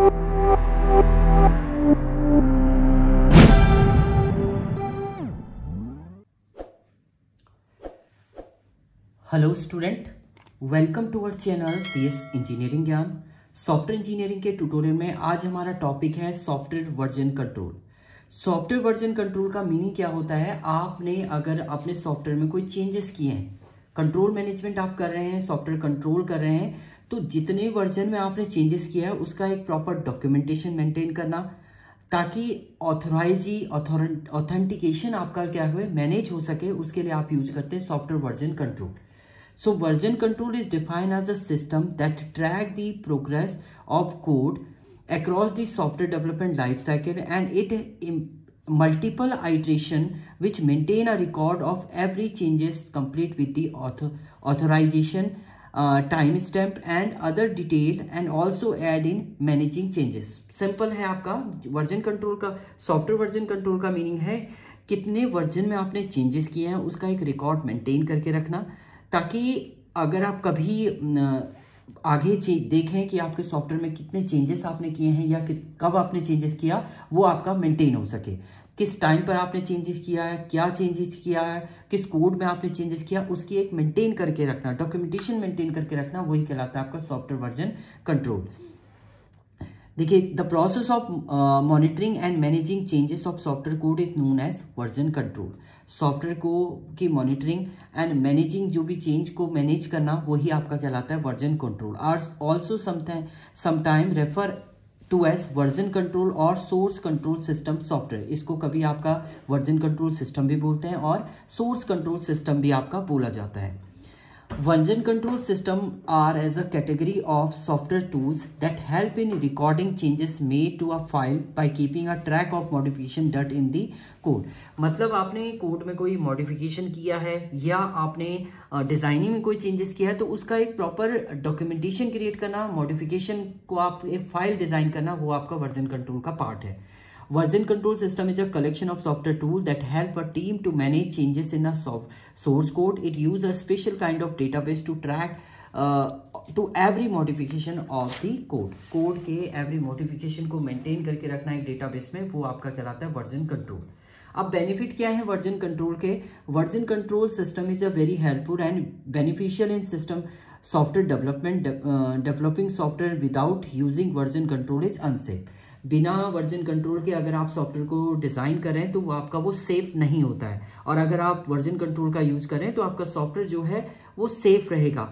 Hello student, welcome to our channel CS engineering Gyan. Software engineering के tutorial में आज हमारा टॉपिक है software version control. Software version control का मीनिंग क्या होता है? आपने अगर अपने सॉफ्टवेयर में कोई चेंजेस किए हैं, कंट्रोल मैनेजमेंट आप कर रहे हैं, सॉफ्टवेयर कंट्रोल कर रहे हैं, तो जितने वर्जन में आपने चेंजेस किया है उसका एक प्रॉपर डॉक्यूमेंटेशन मेंटेन करना, ताकि ऑथेंटिकेशन आपका क्या हुए मैनेज हो सके, उसके लिए आप यूज करते हैं software version control. So version control is defined as a system that track the progress of code across the software development lifecycle, and it multiple iteration which maintain a record of every changes complete with the authorization, timestamp and other detail, and also add in managing changes। Simple है आपका version control का। Software version control का meaning है कितने version में आपने changes किए हैं उसका एक रिकॉर्ड मेंटेन करके रखना, ताकि अगर आप कभी आगे देखें कि आपके सॉफ्टवेयर में कितने चेंजेस आपने किए हैं या कब आपने चेंजेस किया, वो आपका मेंटेन हो सके। किस टाइम पर आपने चेंजेस किया है, क्या चेंजेस किया है, किस कोड में आपने चेंजेस किया, उसकी एक मेंटेन करके रखना, डॉक्यूमेंटेशन मेंटेन करके रखना, वही कहलाता है आपका सॉफ्टवेयर वर्जन कंट्रोल। देखिए, the process of monitoring and managing changes of software code is known as version control. Software को की मॉनिटरिंग एंड मैनेजिंग, जो भी चेंज को मैनेज करना, वही आपका कहलाता है version control. Are also sometime refer to as version control और सोर्स कंट्रोल सिस्टम सॉफ्टवेयर। इसको कभी आपका वर्जन कंट्रोल सिस्टम भी बोलते हैं और सोर्स कंट्रोल सिस्टम भी आपका बोला जाता है। Version control system are as a category of software tools that help in recording changes made to a file by keeping a track of modification done in the code। मतलब आपने code में कोई modification किया है या आपने designing में कोई चेंजेस किया है, तो उसका एक प्रॉपर डॉक्यूमेंटेशन क्रिएट करना, मॉडिफिकेशन को आप एक फाइल डिजाइन करना, वो आपका वर्जन कंट्रोल का पार्ट है। Version control system is a collection of software tools that help a team to manage changes in a source code. It uses a special kind of database to track to every modification of the code। Code के every modification को maintain करके रखना एक database में, वो आपका कहलाता है वर्जन कंट्रोल। अब बेनिफिट क्या है वर्जन कंट्रोल के? Version control system is a very helpful and beneficial in system software development. Developing software without using version control is unsafe. बिना वर्जन कंट्रोल के अगर आप सॉफ्टवेयर को डिजाइन करें तो आपका वो सेफ नहीं होता है, और अगर आप वर्जन कंट्रोल का यूज करें तो आपका सॉफ्टवेयर जो है वो सेफ रहेगा।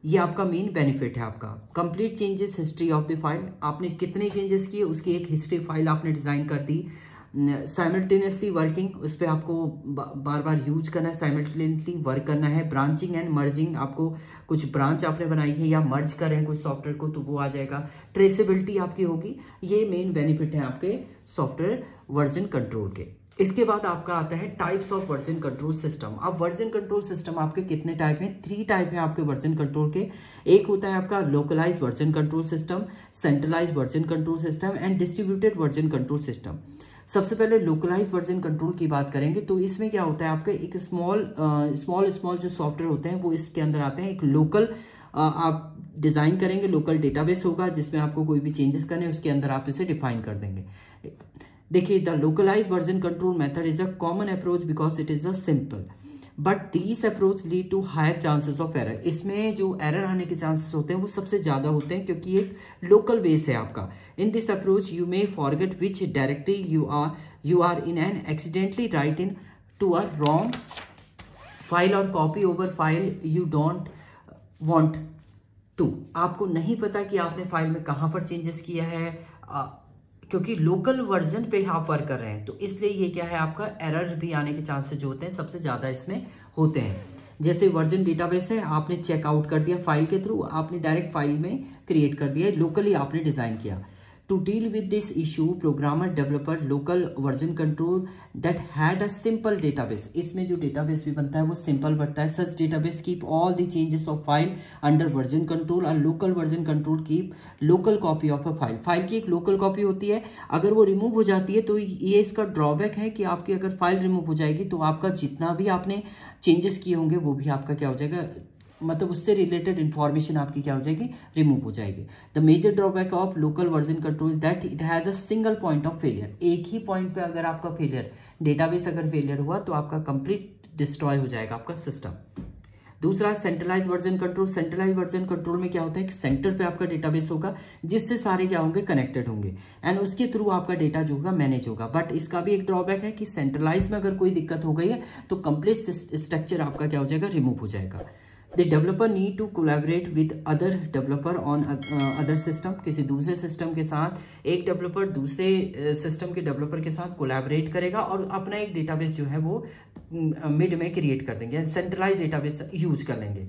ये आपका मेन बेनिफिट है आपका। Complete changes history of the file, आपने कितने चेंजेस किए उसकी एक हिस्ट्री फाइल आपने डिजाइन कर दी। साइमल्टेनियसली वर्किंग, उस पर आपको बार बार यूज करना है, साइमल्टेनियसली वर्क करना है। ब्रांचिंग एंड मर्जिंग, आपको कुछ ब्रांच आपने बनाई है या मर्ज करें कुछ सॉफ्टवेयर को तो वो आ जाएगा। ट्रेसेबिलिटी आपकी होगी। ये मेन बेनिफिट है आपके सॉफ्टवेयर वर्जन कंट्रोल के। इसके बाद आपका आता है types of version control system. अब वर्जन कंट्रोल सिस्टम आपके कितने टाइप हैं? 3 टाइप हैं आपके वर्जन कंट्रोल के। एक होता है आपका localised version control system, centralised version control system and distributed version control system. सबसे पहले लोकलाइज्ड वर्जन कंट्रोल की बात करेंगे तो इसमें क्या होता है आपके एक स्मॉल जो सॉफ्टवेयर होते हैं वो इसके अंदर आते हैं। एक लोकल आप डिजाइन करेंगे, लोकल डेटाबेस होगा जिसमें आपको कोई भी चेंजेस करने उसके अंदर आप इसे डिफाइन कर देंगे। देखिए, the localised version control method is a common approach because it is a simple, but this approach lead to higher chances of error. इसमें जो एरर आने के चांसेस होते हैं वो सबसे ज्यादा होते हैं क्योंकि एक लोकल बेस है आपका। In this approach you may forget which directly you are in and accidentally write in to a wrong file और copy over file you don't want to. आपको नहीं पता कि आपने फाइल में कहां पर चेंजेस किया है, क्योंकि लोकल वर्जन पे आप वर्क कर रहे हैं, तो इसलिए ये क्या है आपका एरर भी आने के चांसेस जो होते हैं सबसे ज्यादा इसमें होते हैं। जैसे वर्जन डेटाबेस है, आपने चेकआउट कर दिया फाइल के थ्रू, आपने डायरेक्ट फाइल में क्रिएट कर दिया, लोकली आपने डिजाइन किया। To deal with this issue, programmer developed local version control that had a simple database। इसमें जो database भी बनता है वो simple बनता है। Such database keep all the changes of file under version control। A local version control keep local copy of a file। File की एक local copy होती है, अगर वो रिमूव हो जाती है तो ये इसका ड्रॉबैक है कि आपकी अगर फाइल रिमूव हो जाएगी तो आपका जितना भी आपने चेंजेस किए होंगे वो भी आपका क्या हो जाएगा, मतलब उससे रिलेटेड इंफॉर्मेशन आपकी क्या हो जाएगी, रिमूव हो जाएगी। The major drawback of local version control is that it has a single point of failure. एक ही पॉइंट पे अगर आपका फेलियर, डेटाबेस अगर फेलियर हुआ तो आपका कंप्लीट डिस्ट्रॉय हो जाएगा आपका सिस्टम। दूसरा centralise version control. Centralise version control में क्या होता है कि सेंटर पे आपका डेटाबेस होगा जिससे सारे क्या होंगे, कनेक्टेड होंगे एंड उसके थ्रू आपका डेटा जो होगा मैनेज होगा। बट इसका भी एक ड्रॉबैक है कि सेंट्रलाइज में अगर कोई दिक्कत हो गई है तो कंप्लीट स्ट्रक्चर आपका क्या हो जाएगा, रिमूव हो जाएगा। The developer need to collaborate with other developer on other system. किसी दूसरे सिस्टम के साथ एक डेवलपर दूसरे सिस्टम के डेवलपर के साथ कोलैबोरेट करेगा और अपना एक डेटाबेस जो है वो मिड में क्रिएट कर देंगे, सेंट्रलाइज डेटाबेस यूज कर लेंगे।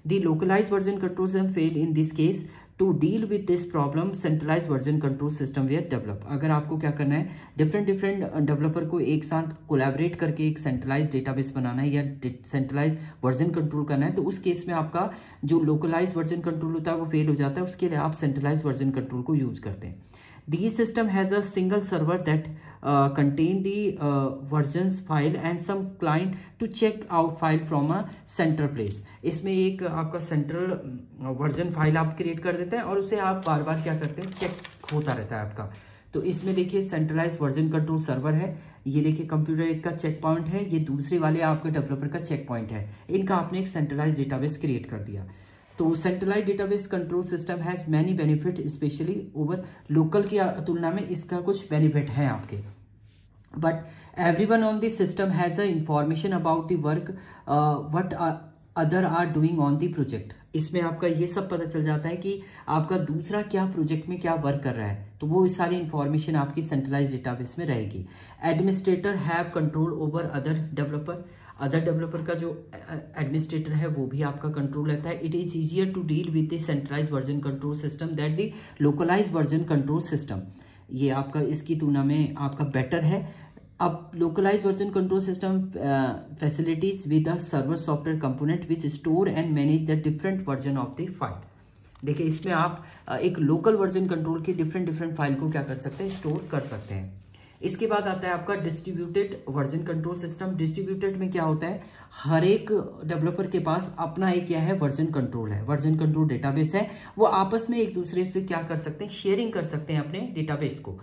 The localise version control system fail in this case. To deal with this problem centralise version control system were develop. अगर आपको क्या करना है, डिफरेंट डेवलपर को एक साथ कोलैबोरेट करके एक सेंट्रलाइज डेटाबेस बनाना है या सेंट्रलाइज वर्जन कंट्रोल करना है, तो उस केस में आपका जो लोकलाइज वर्जन कंट्रोल होता है वो फेल हो जाता है। उसके लिए आप सेंट्रलाइज वर्जन कंट्रोल को यूज करते हैं। The system has a single server that contain the versions file and some client to check out file from a central place। इसमें एक आपका सेंट्रल वर्जन फाइल आप क्रिएट कर देते हैं और उसे आप बार बार क्या करते हैं, चेक होता रहता है आपका। तो इसमें देखिए सेंट्रलाइज वर्जन कंट्रोल सर्वर है, ये देखिए कंप्यूटर एक का चेक पॉइंट है, ये दूसरे वाले आपके डेवलपर का चेक पॉइंट है। इनका आपने एक सेंट्रलाइज डेटाबेस क्रिएट कर दिया। तो centralise database control system has many benefit specially over local की तुलना में इसका कुछ बेनिफिट है आपके। But everyone on this system has a information about the work what other are doing on the project. इसमें आपका ये सब पता चल जाता है कि आपका दूसरा क्या प्रोजेक्ट में क्या वर्क कर रहा है, तो वो सारी इंफॉर्मेशन आपकी सेंट्रलाइज डेटाबेस में रहेगी। Administrator have control over other developer. Other developer का जो एडमिनिस्ट्रेटर है वो भी आपका कंट्रोल रहता है। It is easier to deal with the centralise version control system that the localise version control system. ये आपका इसकी तुलना में आपका बेटर है। अब localise version control system facilities with a server software component which store and manage the different version of the file. देखिए इसमें आप एक लोकल वर्जन कंट्रोल की डिफरेंट फाइल को क्या कर सकते हैं, स्टोर कर सकते हैं। इसके बाद आता है आपका distributed version control system. Distributed में क्या होता है, हर एक डेवलपर के पास अपना एक क्या है, वर्जन कंट्रोल है, वर्जन कंट्रोल डेटाबेस है। वो आपस में एक दूसरे से क्या कर सकते हैं, शेयरिंग कर सकते हैं अपने डेटाबेस को।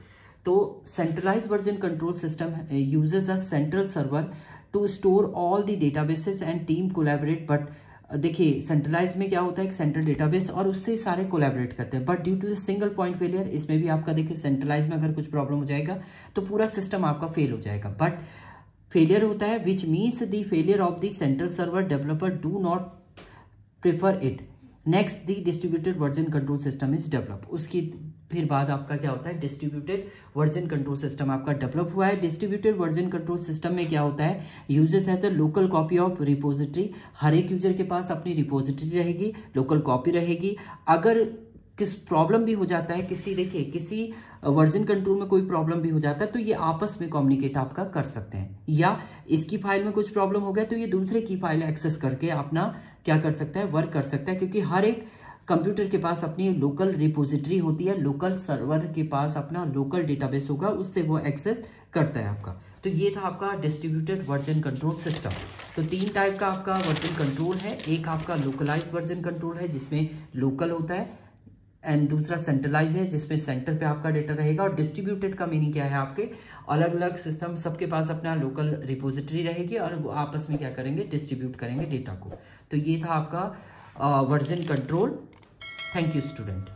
तो centralise version control system uses a central server to store all the databases and team collaborate. But देखिए सेंट्रलाइज में क्या होता है, एक सेंट्रल डेटाबेस और उससे सारे कोलैबोरेट करते हैं। But due to the single point failure, इसमें भी आपका देखिए सेंट्रलाइज में अगर कुछ प्रॉब्लम हो जाएगा तो पूरा सिस्टम आपका फेल हो जाएगा। बट फेलियर होता है which means the failure of the central server developer do not prefer it. Next the distributed version control system is develop. उसकी फिर बाद आपका क्या होता है, डिस्ट्रीब्यूटेड वर्जन कंट्रोल सिस्टम आपका डेवलप हुआ है। डिस्ट्रीब्यूटेड वर्जन कंट्रोल सिस्टम में क्या होता है, users has a local copy of repository. हर एक यूजर के पास अपनी रिपोजिटरी रहेगी, लोकल कॉपी रहेगी। अगर किस प्रॉब्लम भी हो जाता है, किसी वर्जन कंट्रोल में कोई प्रॉब्लम भी हो जाता है तो ये आपस में कम्युनिकेट आपका कर सकते हैं, या इसकी फाइल में कुछ प्रॉब्लम हो गया तो ये दूसरे की फाइल एक्सेस करके अपना क्या कर सकता है, वर्क कर सकता है। क्योंकि हर एक कंप्यूटर के पास अपनी लोकल रिपोजिटरी होती है, लोकल सर्वर के पास अपना लोकल डेटाबेस होगा, उससे वो एक्सेस करता है आपका। तो ये था आपका डिस्ट्रीब्यूटेड वर्जन कंट्रोल सिस्टम। तो 3 टाइप का आपका वर्जन कंट्रोल है। एक आपका लोकलाइज वर्जन कंट्रोल है जिसमें लोकल होता है, एंड दूसरा सेंट्रलाइज है जिसमें सेंटर पे आपका डेटा रहेगा। और डिस्ट्रीब्यूटेड का मीनिंग क्या है, आपके अलग अलग सिस्टम सबके पास अपना लोकल रिपोजिटरी रहेगी और वो आपस में क्या करेंगे, डिस्ट्रीब्यूट करेंगे डेटा को। तो ये था आपका version control. Thank you student.